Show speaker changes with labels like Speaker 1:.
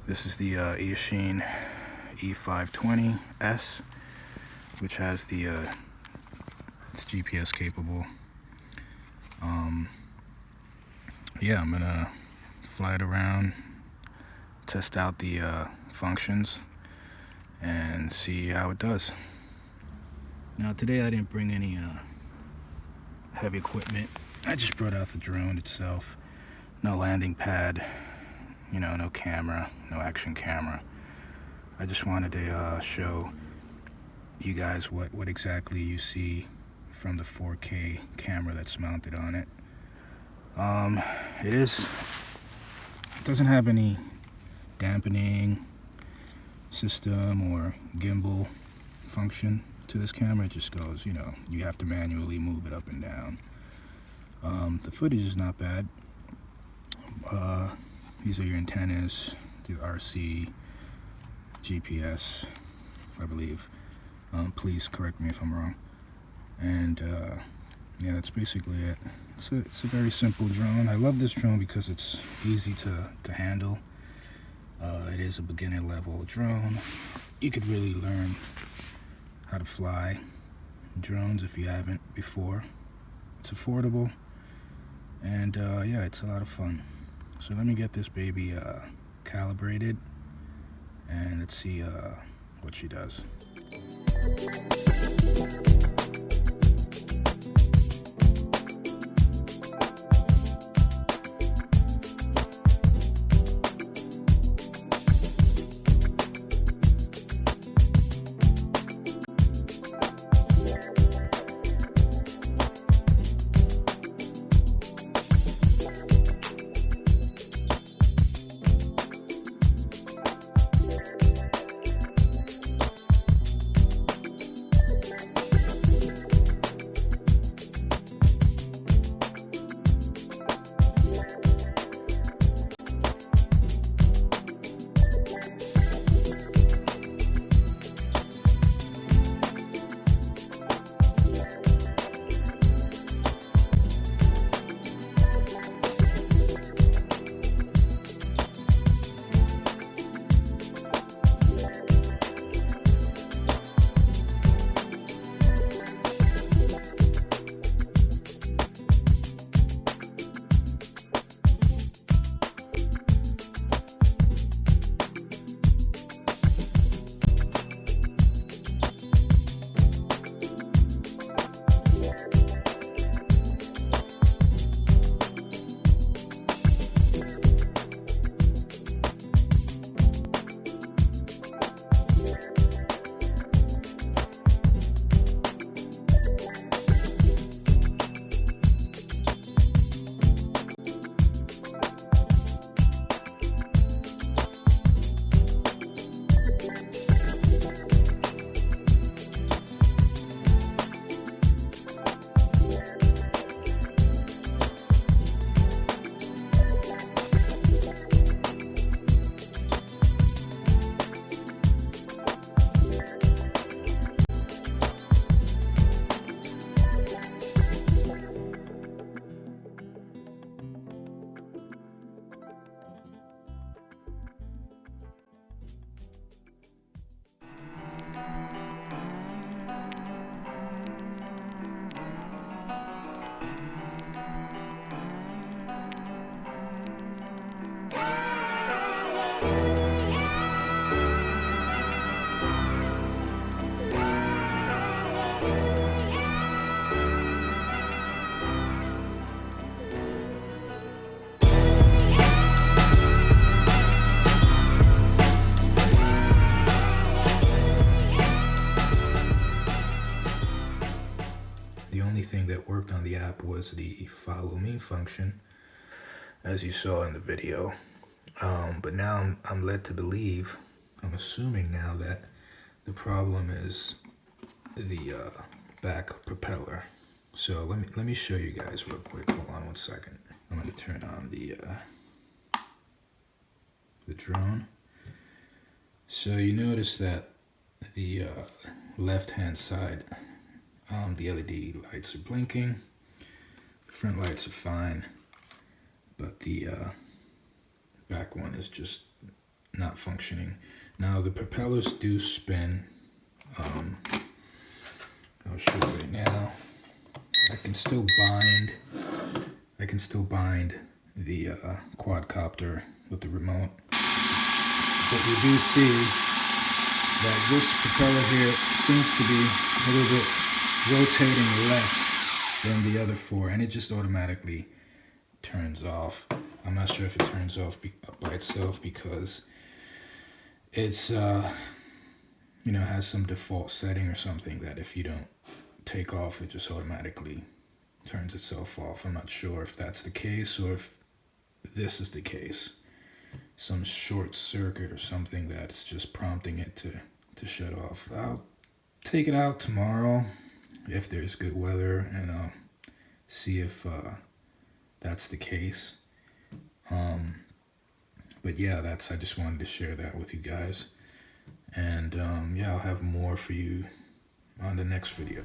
Speaker 1: This is the Eachine E520s, which has the it's GPS capable. Yeah, I'm gonna fly it around, test out the functions, and see how it does. Now today I didn't bring any heavy equipment. I just brought out the drone itself. No landing pad, you know, no camera, no action camera. I just wanted to show you guys what exactly you see from the 4K camera that's mounted on it. It doesn't have any dampening system or gimbal function to this camera. It just goes, you know, you have to manually move it up and down. The footage is not bad. These are your antennas, the RC, GPS, I believe. Please correct me if I'm wrong. And yeah, that's basically it. It's a very simple drone. I love this drone because it's easy to handle. It is a beginner level drone. You could really learn how to fly drones if you haven't before. It's affordable, and yeah, it's a lot of fun. So let me get this baby calibrated, and let's see what she does. The only thing that worked on the app was the follow me function, as you saw in the video. But now I'm led to believe, I'm assuming now that the problem is the back propeller. So let me show you guys real quick. Hold on one second. I'm going to turn on the drone. So you notice that the left-hand side, the LED lights are blinking. The front lights are fine, but the back one is just not functioning. Now the propellers do spin. I'll show you right now. I can still bind the quadcopter with the remote. But you do see that this propeller here seems to be a little bit rotating less than the other four, and it just automatically turns off. I'm not sure if it turns off by itself because it's has some default setting or something that if you don't take off, it just automatically turns itself off. I'm not sure if that's the case or if this is the case. Some short circuit or something that's just prompting it to shut off. I'll take it out tomorrow if there's good weather, and I'll see if that's the case. But yeah, I just wanted to share that with you guys. And yeah, I'll have more for you on the next video.